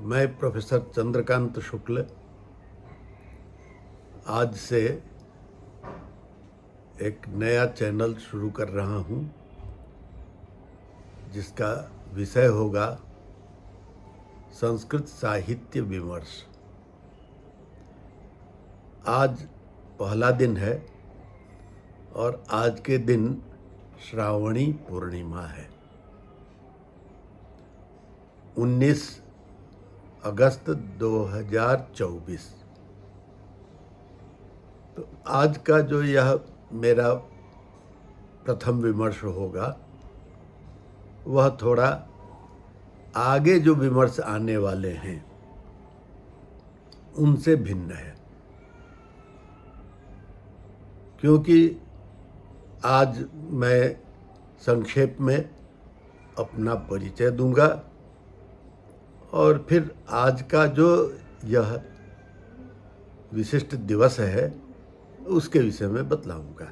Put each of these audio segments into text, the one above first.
मैं प्रोफेसर चंद्रकांत शुक्ल आज से एक नया चैनल शुरू कर रहा हूँ जिसका विषय होगा संस्कृत साहित्य विमर्श। आज पहला दिन है और आज के दिन श्रावणी पूर्णिमा है। 19 अगस्त 2024। तो आज का जो यह मेरा प्रथम विमर्श होगा वह थोड़ा आगे जो विमर्श आने वाले हैं उनसे भिन्न है, क्योंकि आज मैं संक्षेप में अपना परिचय दूंगा और फिर आज का जो यह विशिष्ट दिवस है उसके विषय में बतलाऊंगा।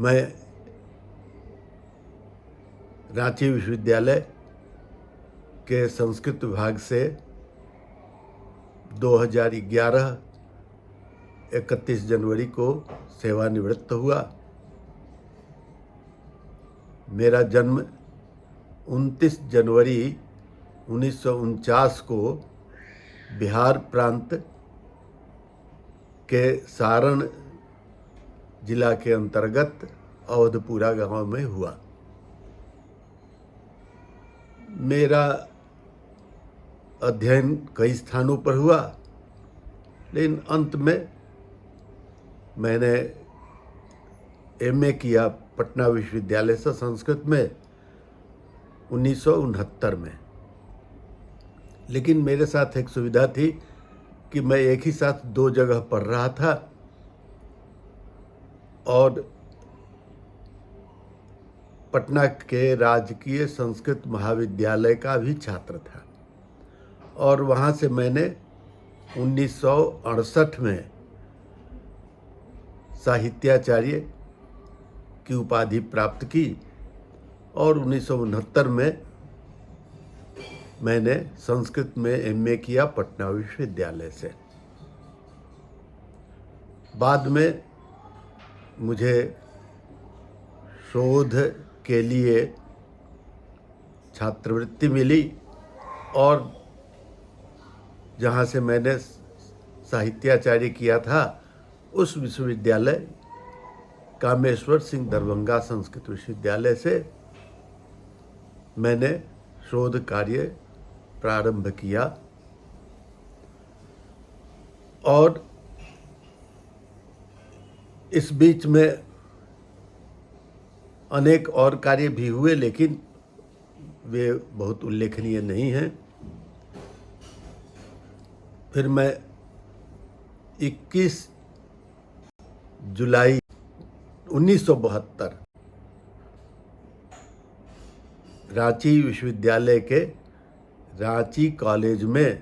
मैं रांची विश्वविद्यालय के संस्कृत विभाग से 2011 31 जनवरी को सेवानिवृत्त हुआ। मेरा जन्म 29 जनवरी 1949 को बिहार प्रांत के सारण जिला के अंतर्गत अवधपुरा गांव में हुआ। मेरा अध्ययन कई स्थानों पर हुआ, लेकिन अंत में मैंने एमए किया पटना विश्वविद्यालय से संस्कृत में 1969 में। लेकिन मेरे साथ एक सुविधा थी कि मैं एक ही साथ 2 जगह पढ़ रहा था और पटना के राजकीय संस्कृत महाविद्यालय का भी छात्र था और वहाँ से मैंने 1968 में साहित्याचार्य की उपाधि प्राप्त की और 1969 में मैंने संस्कृत में एमए किया पटना विश्वविद्यालय से। बाद में मुझे शोध के लिए छात्रवृत्ति मिली और जहाँ से मैंने साहित्याचार्य किया था उस विश्वविद्यालय कामेश्वर सिंह दरभंगा संस्कृत विश्वविद्यालय से मैंने शोध कार्य प्रारंभ किया और इस बीच में अनेक और कार्य भी हुए, लेकिन वे बहुत उल्लेखनीय नहीं हैं। फिर मैं 21 जुलाई 1972 रांची विश्वविद्यालय के रांची कॉलेज में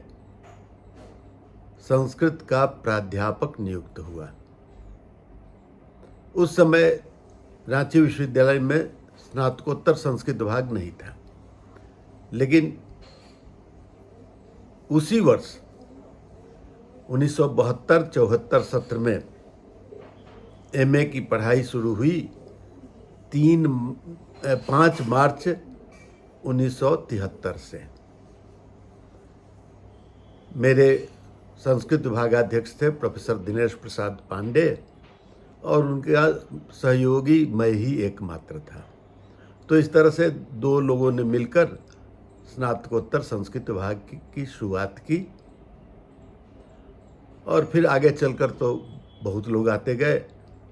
संस्कृत का प्राध्यापक नियुक्त हुआ। उस समय रांची विश्वविद्यालय में स्नातकोत्तर संस्कृत विभाग नहीं था, लेकिन उसी वर्ष 1972-74 सत्र में एमए की पढ़ाई शुरू हुई 5 मार्च 1973 से। मेरे संस्कृत विभागाध्यक्ष थे प्रोफेसर दिनेश प्रसाद पांडे और उनका सहयोगी मैं ही एकमात्र था। तो इस तरह से 2 लोगों ने मिलकर स्नातकोत्तर संस्कृत विभाग की शुरुआत की और फिर आगे चलकर तो बहुत लोग आते गए,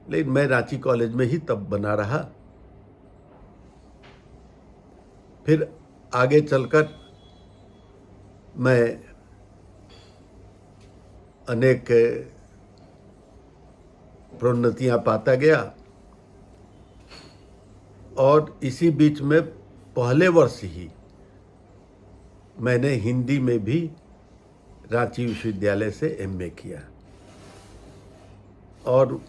लेकिन मैं रांची कॉलेज में ही तब बना रहा। फिर आगे चलकर मैं अनेक प्रोन्नतियां पाता गया और इसी बीच में पहले वर्ष ही मैंने हिंदी में भी रांची विश्वविद्यालय से एमए किया और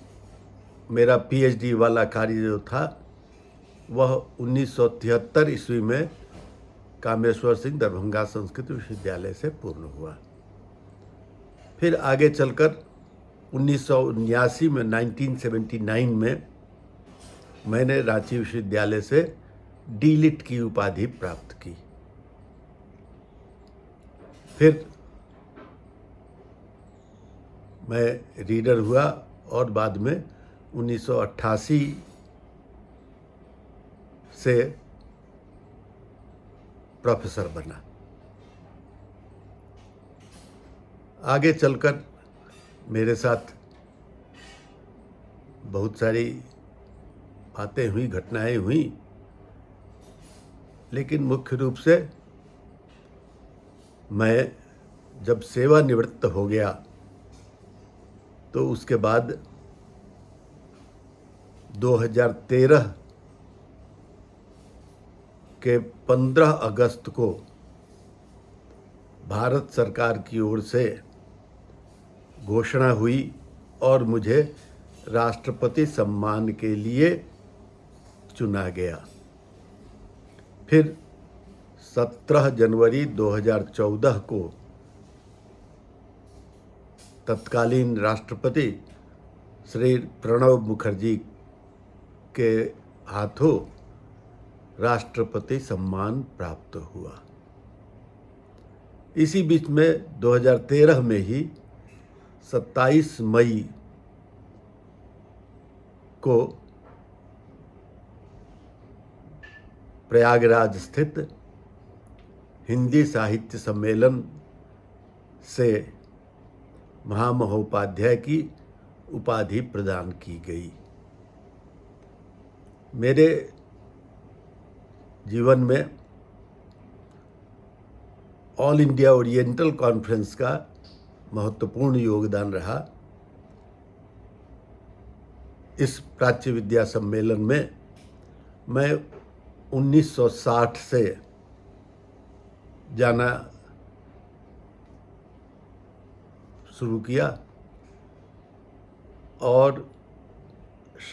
मेरा पीएचडी वाला कार्य जो था वह 1973 ईस्वी में कामेश्वर सिंह दरभंगा संस्कृत विश्वविद्यालय से पूर्ण हुआ। फिर आगे चलकर 1979 में 1979 में मैंने रांची विश्वविद्यालय से डीलिट की उपाधि प्राप्त की। फिर मैं रीडर हुआ और बाद में 1988 से प्रोफेसर बना। आगे चलकर मेरे साथ बहुत सारी बातें हुई, घटनाएं हुई, लेकिन मुख्य रूप से मैं जब सेवानिवृत्त हो गया तो उसके बाद 2013 के 15 अगस्त को भारत सरकार की ओर से घोषणा हुई और मुझे राष्ट्रपति सम्मान के लिए चुना गया। फिर 17 जनवरी 2014 को तत्कालीन राष्ट्रपति श्री प्रणब मुखर्जी के हाथों राष्ट्रपति सम्मान प्राप्त हुआ। इसी बीच में 2013 में ही 27 मई को प्रयागराज स्थित हिंदी साहित्य सम्मेलन से महामहोपाध्याय की उपाधि प्रदान की गई। मेरे जीवन में ऑल इंडिया ओरिएंटल कॉन्फ्रेंस का महत्वपूर्ण योगदान रहा। इस प्राच्य विद्या सम्मेलन में मैं 1960 से जाना शुरू किया और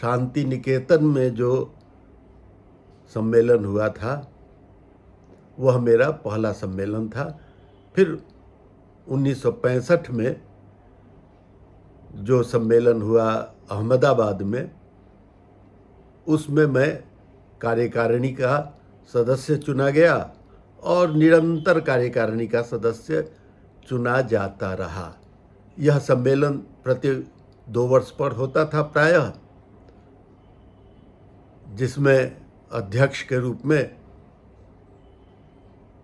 शांति निकेतन में जो सम्मेलन हुआ था वह मेरा पहला सम्मेलन था। फिर 1965 में जो सम्मेलन हुआ अहमदाबाद में, उसमें मैं कार्यकारिणी का सदस्य चुना गया और निरंतर कार्यकारिणी का सदस्य चुना जाता रहा। यह सम्मेलन प्रति 2 वर्ष पर होता था प्रायः, जिसमें अध्यक्ष के रूप में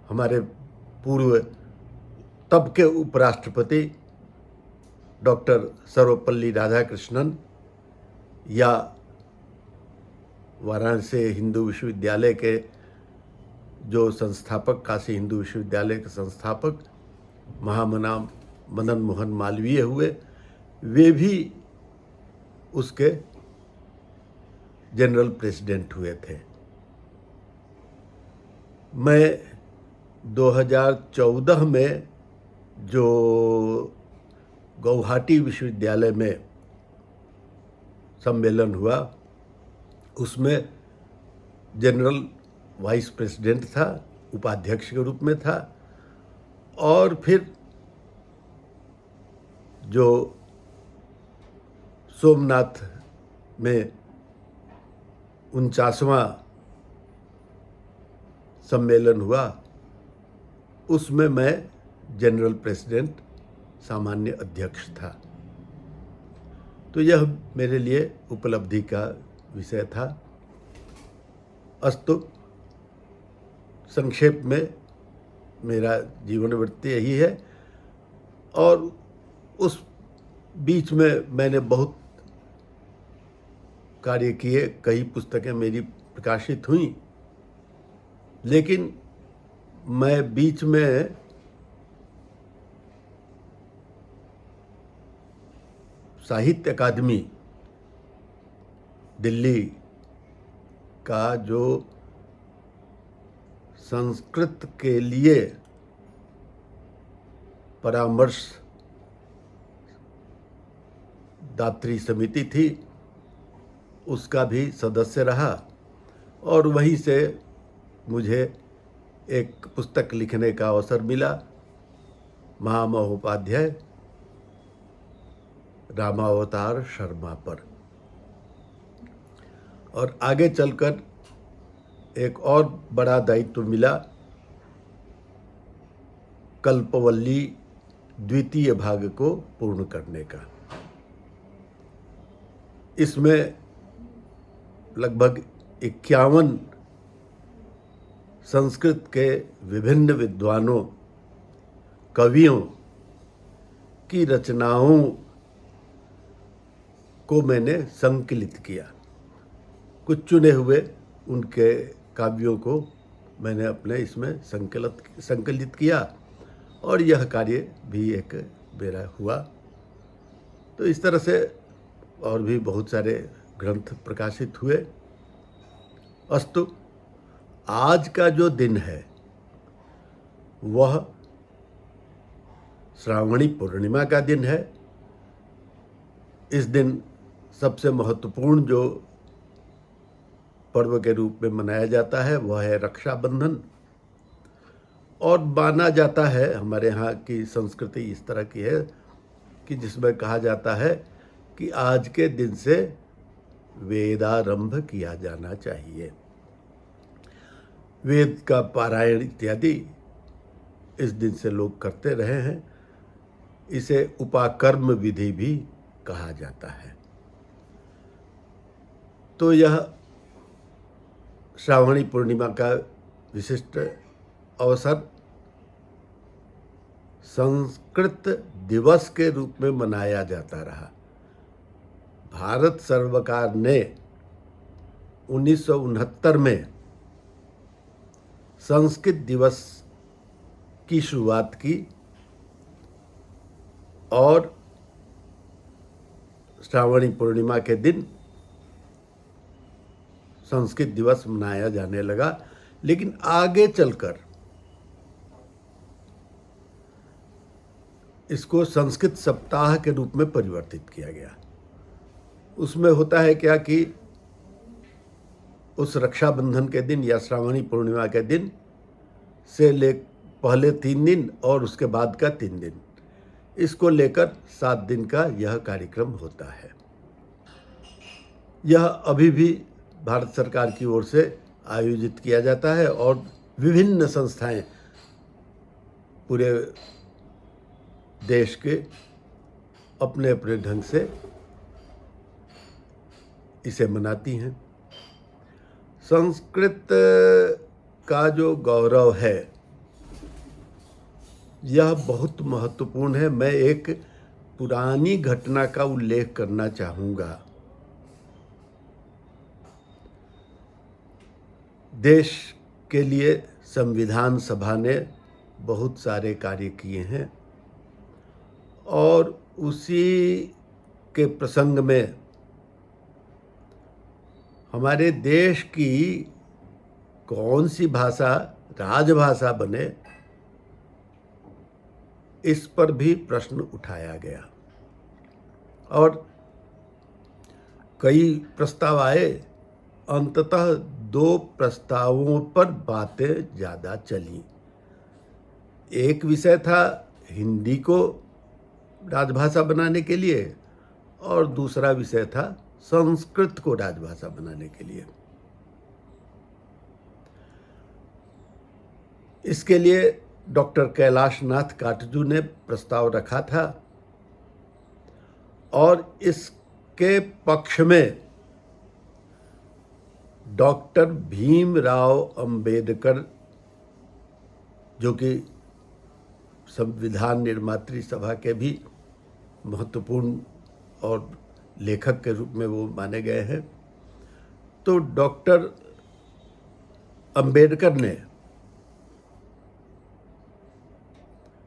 हमारे पूर्व तब के उपराष्ट्रपति डॉक्टर सर्वपल्ली राधाकृष्णन या वाराणसी हिंदू विश्वविद्यालय के जो संस्थापक, काशी हिंदू विश्वविद्यालय के संस्थापक महामना मदन मोहन मालवीय हुए, वे भी उसके जनरल प्रेसिडेंट हुए थे। मैं 2014 में जो गुवाहाटी विश्वविद्यालय में सम्मेलन हुआ, उसमें जनरल वाइस प्रेसिडेंट था, उपाध्यक्ष के रूप में था। और फिर जो सोमनाथ में 49वां सम्मेलन हुआ, उसमें मैं जनरल प्रेसिडेंट, सामान्य अध्यक्ष था। तो यह मेरे लिए उपलब्धि का विषय था। अस्तु संक्षेप में मेरा जीवन वृत्ति यही है। और उस बीच में मैंने बहुत कार्य किए, कई पुस्तकें मेरी प्रकाशित हुई, लेकिन मैं बीच में साहित्य अकादमी दिल्ली का जो संस्कृत के लिए परामर्श दात्री समिति थी, उसका भी सदस्य रहा और वहीं से मुझे एक पुस्तक लिखने का अवसर मिला, महामहोपाध्याय रामावतार शर्मा पर। और आगे चलकर एक और बड़ा दायित्व मिला, कल्पवल्ली द्वितीय भाग को पूर्ण करने का। इसमें लगभग 51 संस्कृत के विभिन्न विद्वानों, कवियों की रचनाओं को मैंने संकलित किया। कुछ चुने हुए उनके काव्यों को मैंने अपने इसमें संकलित किया और यह कार्य भी एक मेरा हुआ। तो इस तरह से और भी बहुत सारे ग्रंथ प्रकाशित हुए। अस्तु, आज का जो दिन है वह श्रावणी पूर्णिमा का दिन है। इस दिन सबसे महत्वपूर्ण जो पर्व के रूप में मनाया जाता है वह है रक्षाबंधन। और माना जाता है, हमारे यहाँ की संस्कृति इस तरह की है कि जिसमें कहा जाता है कि आज के दिन से वेदारंभ किया जाना चाहिए। वेद का पारायण इत्यादि इस दिन से लोग करते रहे हैं। इसे उपाकर्म विधि भी कहा जाता है। तो यह श्रावणी पूर्णिमा का विशिष्ट अवसर संस्कृत दिवस के रूप में मनाया जाता रहा। भारत सरकार ने 1969 में संस्कृत दिवस की शुरुआत की और श्रावणी पूर्णिमा के दिन संस्कृत दिवस मनाया जाने लगा। लेकिन आगे चलकर इसको संस्कृत सप्ताह के रूप में परिवर्तित किया गया। उसमें होता है क्या कि उस रक्षाबंधन के दिन या श्रावणी पूर्णिमा के दिन से पहले 3 दिन और उसके बाद का 3 दिन, इसको लेकर 7 दिन का यह कार्यक्रम होता है। यह अभी भी भारत सरकार की ओर से आयोजित किया जाता है और विभिन्न संस्थाएं पूरे देश के अपने अपने ढंग से इसे मनाती हैं। संस्कृत का जो गौरव है यह बहुत महत्वपूर्ण है। मैं एक पुरानी घटना का उल्लेख करना चाहूँगा। देश के लिए संविधान सभा ने बहुत सारे कार्य किए हैं और उसी के प्रसंग में हमारे देश की कौन सी भाषा राजभाषा बने, इस पर भी प्रश्न उठाया गया और कई प्रस्ताव आए। अंततः 2 प्रस्तावों पर बातें ज़्यादा चली। एक विषय था हिंदी को राजभाषा बनाने के लिए और दूसरा विषय था संस्कृत को राजभाषा बनाने के लिए। इसके लिए डॉक्टर कैलाश नाथ काटजू ने प्रस्ताव रखा था और इसके पक्ष में डॉक्टर भीमराव अंबेडकर, जो कि संविधान निर्मात्री सभा के भी महत्वपूर्ण और लेखक के रूप में वो माने गए हैं, तो डॉक्टर अंबेडकर ने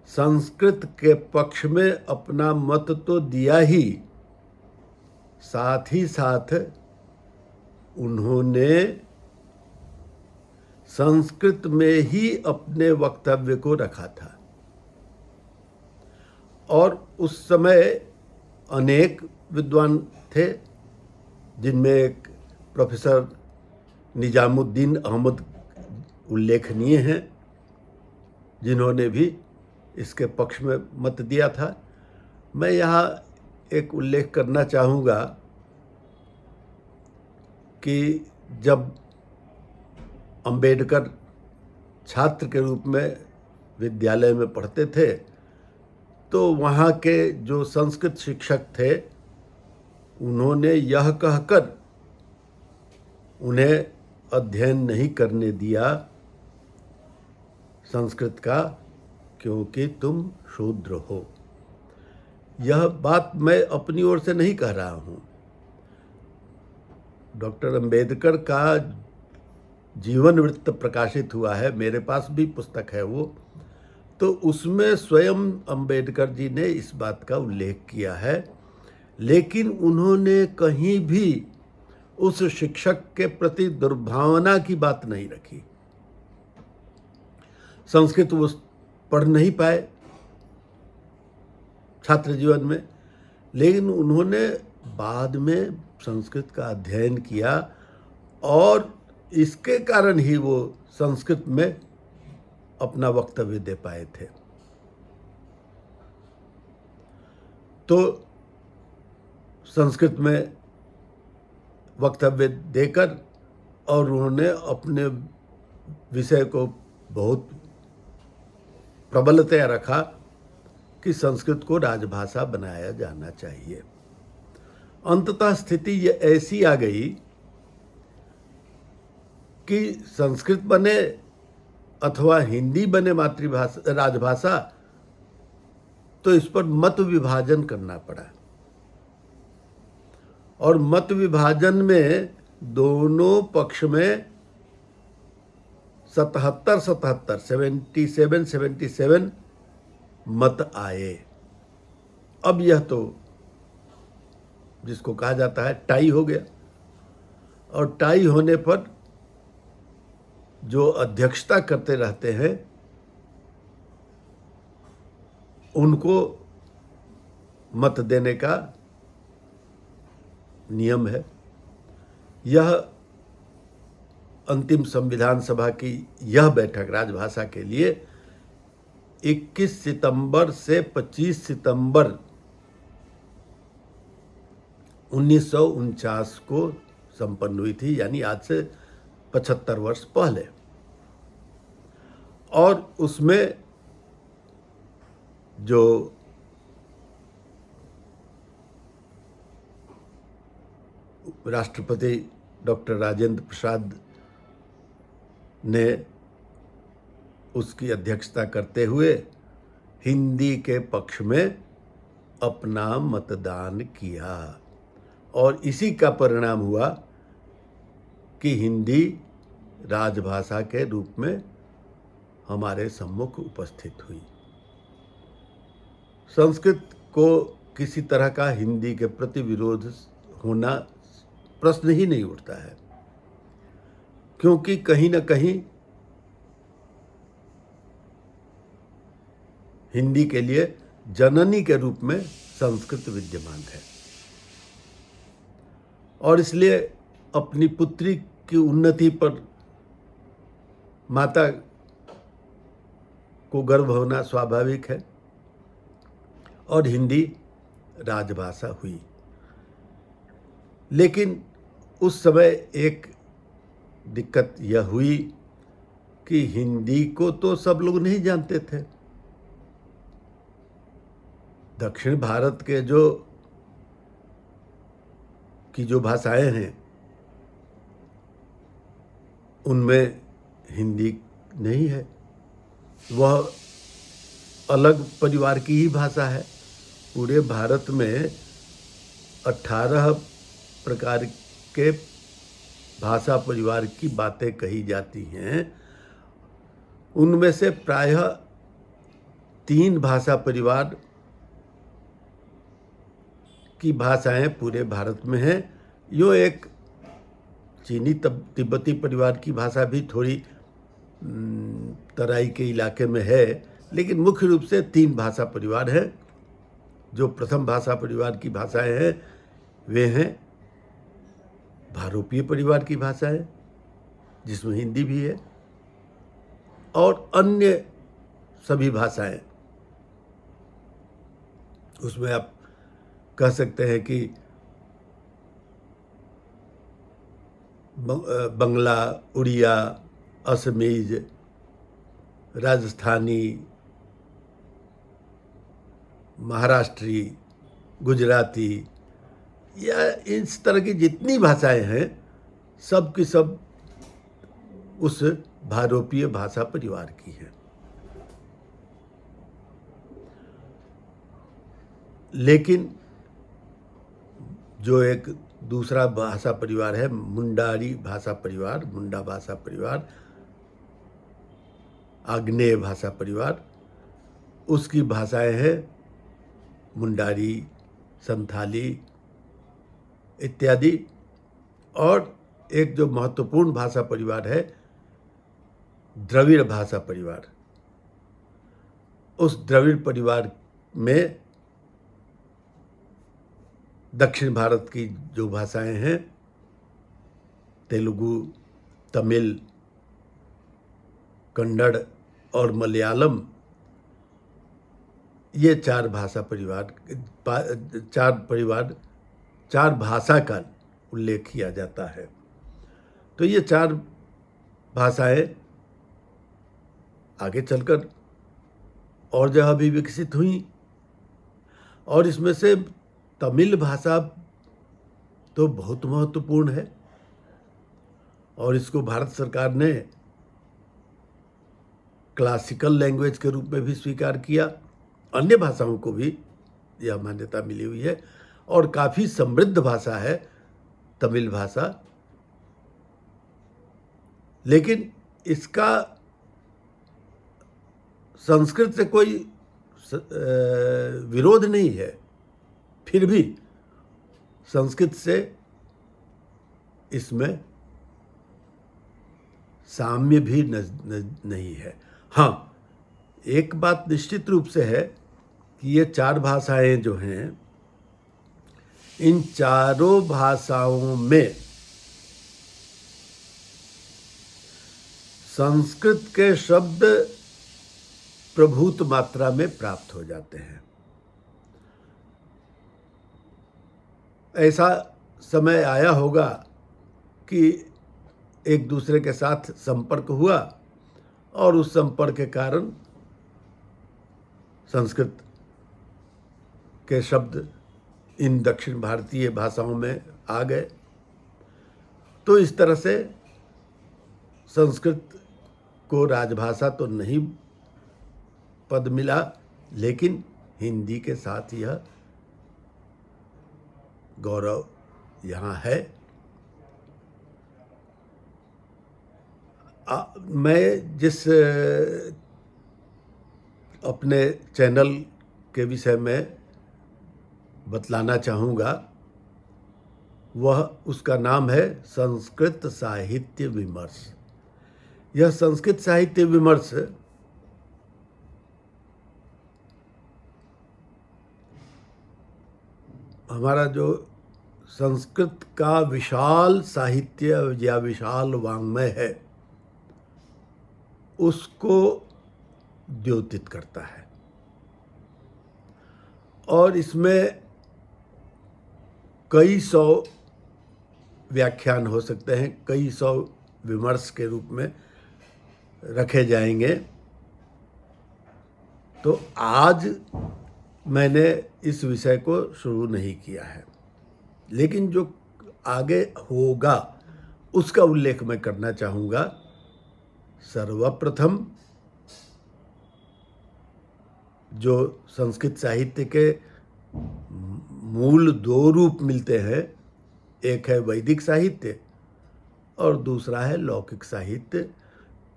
संस्कृत के पक्ष में अपना मत तो दिया ही साथ उन्होंने संस्कृत में ही अपने वक्तव्य को रखा था। और उस समय अनेक विद्वान थे, जिनमें एक प्रोफेसर निजामुद्दीन अहमद उल्लेखनीय हैं, जिन्होंने भी इसके पक्ष में मत दिया था। मैं यहाँ एक उल्लेख करना चाहूँगा कि जब अंबेडकर छात्र के रूप में विद्यालय में पढ़ते थे तो वहाँ के जो संस्कृत शिक्षक थे उन्होंने यह कहकर उन्हें अध्ययन नहीं करने दिया संस्कृत का, क्योंकि तुम शूद्र हो। यह बात मैं अपनी ओर से नहीं कह रहा हूँ। डॉक्टर अंबेडकर का जीवन वृत्त प्रकाशित हुआ है, मेरे पास भी पुस्तक है वो, तो उसमें स्वयं अंबेडकर जी ने इस बात का उल्लेख किया है, लेकिन उन्होंने कहीं भी उस शिक्षक के प्रति दुर्भावना की बात नहीं रखी। संस्कृत वो पढ़ नहीं पाए छात्र जीवन में, लेकिन उन्होंने बाद में संस्कृत का अध्ययन किया और इसके कारण ही वो संस्कृत में अपना वक्तव्य दे पाए थे। तो संस्कृत में वक्तव्य देकर और उन्होंने अपने विषय को बहुत प्रबलतया रखा कि संस्कृत को राजभाषा बनाया जाना चाहिए। अंततः स्थिति ये ऐसी आ गई कि संस्कृत बने अथवा हिंदी बने मातृभाषा राजभाषा, तो इस पर मत विभाजन करना पड़ा और मत विभाजन में दोनों पक्ष में 77 मत आए। अब यह तो जिसको कहा जाता है टाई हो गया, और टाई होने पर जो अध्यक्षता करते रहते हैं उनको मत देने का नियम है। यह अंतिम संविधान सभा की यह बैठक राजभाषा के लिए 21 सितंबर से 25 सितंबर 1949 को संपन्न हुई थी, यानी आज से 75 वर्ष पहले। और उसमें जो राष्ट्रपति डॉक्टर राजेंद्र प्रसाद ने उसकी अध्यक्षता करते हुए हिंदी के पक्ष में अपना मतदान किया, और इसी का परिणाम हुआ कि हिंदी राजभाषा के रूप में हमारे सम्मुख उपस्थित हुई। संस्कृत को किसी तरह का हिंदी के प्रति विरोध होना प्रश्न ही नहीं उठता है, क्योंकि कहीं न कहीं हिंदी के लिए जननी के रूप में संस्कृत विद्यमान है, और इसलिए अपनी पुत्री की उन्नति पर माता को गर्व होना स्वाभाविक है, और हिंदी राजभाषा हुई। लेकिन उस समय एक दिक्कत यह हुई कि हिंदी को तो सब लोग नहीं जानते थे। दक्षिण भारत के जो भाषाएं हैं उनमें हिंदी नहीं है, वह अलग परिवार की ही भाषा है। पूरे भारत में 18 प्रकार के भाषा परिवार की बातें कही जाती हैं, उनमें से प्रायः 3 भाषा परिवार की भाषाएं पूरे भारत में हैं। यो एक चीनी तिब्बती परिवार की भाषा भी थोड़ी तराई के इलाके में है, लेकिन मुख्य रूप से 3 भाषा परिवार हैं। जो प्रथम भाषा परिवार की भाषाएं हैं वे हैं भारोपीय परिवार की भाषाएं, जिसमें हिंदी भी है, और अन्य सभी भाषाएं, उसमें आप कह सकते हैं कि बंगला, उड़िया, असमीज, राजस्थानी, महाराष्ट्री, गुजराती, या इस तरह की जितनी भाषाएं हैं सब की सब उस भारोपीय भाषा परिवार की हैं। लेकिन जो एक दूसरा भाषा परिवार है, मुंडारी भाषा परिवार, मुंडा भाषा परिवार, आग्नेय भाषा परिवार, उसकी भाषाएं हैं मुंडारी, संथाली इत्यादि। और एक जो महत्वपूर्ण भाषा परिवार है द्रविड़ भाषा परिवार, उस द्रविड़ परिवार में दक्षिण भारत की जो भाषाएं हैं, तेलुगु, तमिल, कन्नड़ और मलयालम, ये चार भाषा का उल्लेख किया जाता है। तो ये चार भाषाएं आगे चलकर और जगह भी विकसित हुई, और इसमें से तमिल भाषा तो बहुत महत्वपूर्ण है और इसको भारत सरकार ने क्लासिकल लैंग्वेज के रूप में भी स्वीकार किया। अन्य भाषाओं को भी यह मान्यता मिली हुई है और काफ़ी समृद्ध भाषा है तमिल भाषा। लेकिन इसका संस्कृत से कोई विरोध नहीं है, फिर भी संस्कृत से इसमें साम्य भी नहीं है। हाँ, एक बात निश्चित रूप से है कि ये चार भाषाएं जो हैं, इन चारों भाषाओं में संस्कृत के शब्द प्रभुत मात्रा में प्राप्त हो जाते हैं। ऐसा समय आया होगा कि एक दूसरे के साथ संपर्क हुआ और उस संपर्क के कारण संस्कृत के शब्द इन दक्षिण भारतीय भाषाओं में आ गए। तो इस तरह से संस्कृत को राजभाषा तो नहीं पद मिला, लेकिन हिंदी के साथ यह गौरव यहाँ है। मैं जिस अपने चैनल के विषय में बतलाना चाहूँगा वह उसका नाम है संस्कृत साहित्य विमर्श। यह संस्कृत साहित्य विमर्श हमारा जो संस्कृत का विशाल साहित्य या विशाल वाङ्मय है उसको द्योतित करता है और इसमें कई सौ व्याख्यान हो सकते हैं, कई सौ विमर्श के रूप में रखे जाएंगे। तो आज मैंने इस विषय को शुरू नहीं किया है, लेकिन जो आगे होगा उसका उल्लेख मैं करना चाहूँगा। सर्वप्रथम जो संस्कृत साहित्य के मूल दो रूप मिलते हैं, एक है वैदिक साहित्य और दूसरा है लौकिक साहित्य।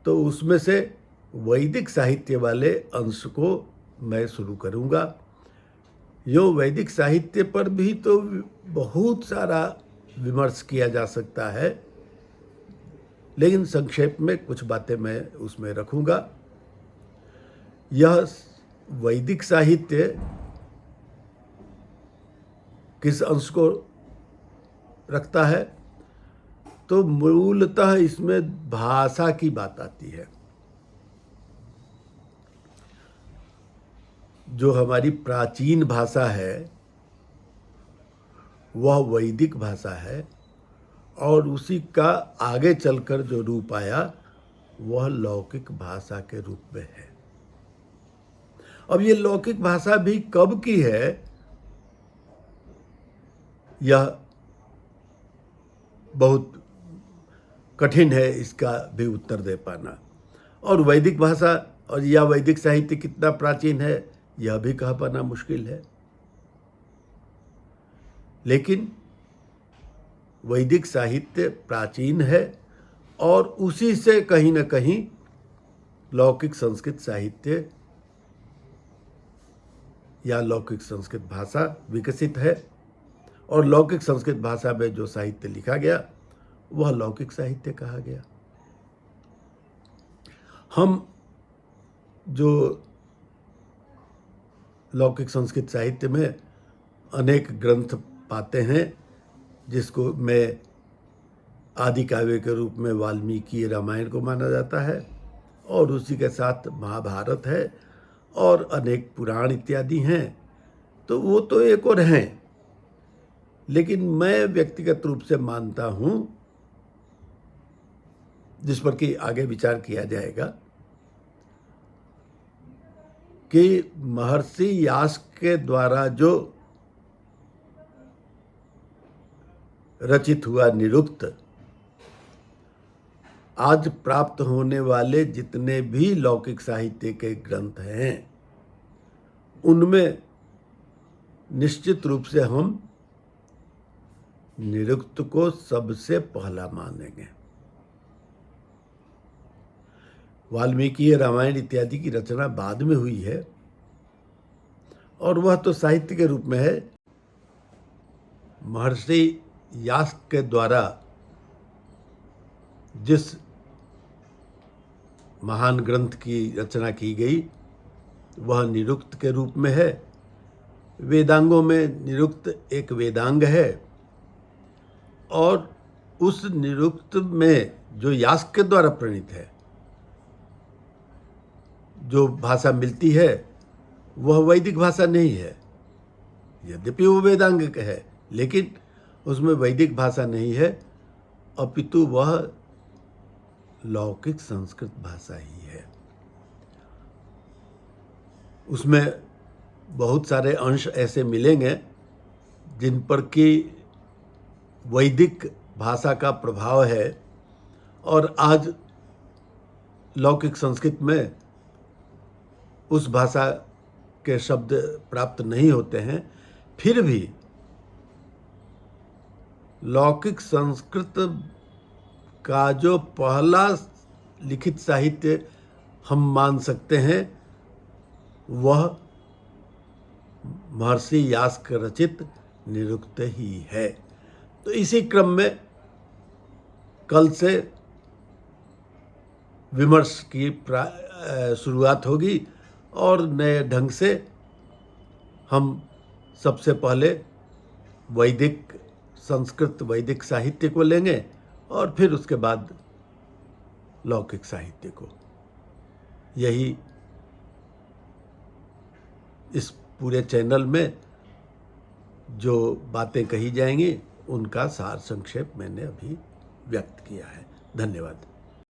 तो उसमें से वैदिक साहित्य वाले अंश को मैं शुरू करूँगा। यो वैदिक साहित्य पर भी तो बहुत सारा विमर्श किया जा सकता है, लेकिन संक्षेप में कुछ बातें मैं उसमें रखूँगा। यह वैदिक साहित्य किस अंश को रखता है, तो मूलतः इसमें भाषा की बात आती है। जो हमारी प्राचीन भाषा है वह वैदिक भाषा है, और उसी का आगे चलकर जो रूप आया वह लौकिक भाषा के रूप में है। अब ये लौकिक भाषा भी कब की है, यह बहुत कठिन है इसका भी उत्तर दे पाना। और वैदिक भाषा और या वैदिक साहित्य कितना प्राचीन है यह भी कह पाना मुश्किल है। लेकिन वैदिक साहित्य प्राचीन है और उसी से कहीं न कहीं लौकिक संस्कृत साहित्य या लौकिक संस्कृत भाषा विकसित है, और लौकिक संस्कृत भाषा में जो साहित्य लिखा गया वह लौकिक साहित्य कहा गया। हम जो लौकिक संस्कृत साहित्य में अनेक ग्रंथ पाते हैं, जिसको मैं आदि काव्य के रूप में वाल्मीकि रामायण को माना जाता है, और उसी के साथ महाभारत है और अनेक पुराण इत्यादि हैं, तो वो तो एक और हैं। लेकिन मैं व्यक्तिगत रूप से मानता हूँ, जिस पर कि आगे विचार किया जाएगा, कि महर्षि यास्क के द्वारा जो रचित हुआ निरुक्त, आज प्राप्त होने वाले जितने भी लौकिक साहित्य के ग्रंथ हैं उनमें निश्चित रूप से हम निरुक्त को सबसे पहला मानेंगे। वाल्मीकि रामायण इत्यादि की रचना बाद में हुई है, और वह तो साहित्य के रूप में है। महर्षि यास्क के द्वारा जिस महान ग्रंथ की रचना की गई वह निरुक्त के रूप में है। वेदांगों में निरुक्त एक वेदांग है, और उस निरुक्त में जो यास्क के द्वारा प्रणीत है, जो भाषा मिलती है वह वैदिक भाषा नहीं है। यद्यपि वो वेदांग है, लेकिन उसमें वैदिक भाषा नहीं है, अपितु वह लौकिक संस्कृत भाषा ही है। उसमें बहुत सारे अंश ऐसे मिलेंगे जिन पर कि वैदिक भाषा का प्रभाव है, और आज लौकिक संस्कृत में उस भाषा के शब्द प्राप्त नहीं होते हैं। फिर भी लौकिक संस्कृत का जो पहला लिखित साहित्य हम मान सकते हैं वह महर्षि यास्क रचित निरुक्त ही है। तो इसी क्रम में कल से विमर्श की शुरुआत होगी, और नए ढंग से हम सबसे पहले वैदिक संस्कृत वैदिक साहित्य को लेंगे, और फिर उसके बाद लौकिक साहित्य को। यही इस पूरे चैनल में जो बातें कही जाएंगी उनका सार संक्षेप मैंने अभी व्यक्त किया है। धन्यवाद।